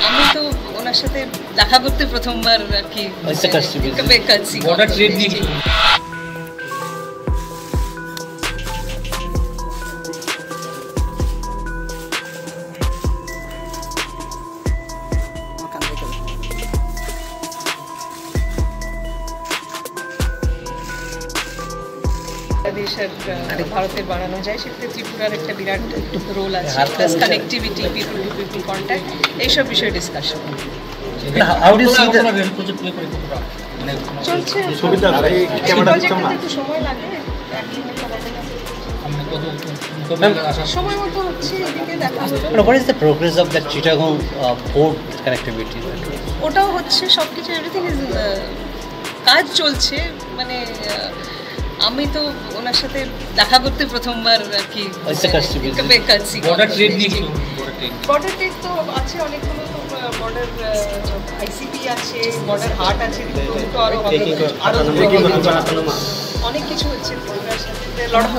আমি তো ওনার সাথে দেখা করতে প্রথমবার আর কি কাছি বর্ডার ট্রেড নিয়ে ভারতের বানানো যায় সেক্ষেত্রে ত্রিপুরার একটা বিরাট রোল আছে, plus connectivity, people to people contact, এইসব বিষয়ে ডিসকাশন চলছে। একটু সময় লাগে, সময় মতো হচ্ছে, এদিকে দেখা হলো। What is the progress of that Chittagong port connectivity? ওটাও হচ্ছে, সব কিছু এভরিথিং ইজ কাজ চলছে। মানে আমি তো ওনার সাথে দেখা করতে প্রথমবার আর কি কাছি। বর্ডার ট্রেড নিয়ে বর্ডার ট্রেড তো আছে অনেকগুলো, তো বর্ডার আইসিপি আছে, বর্ডার হাট আছে, তো আরো অনেক কিছু হচ্ছে। Lot of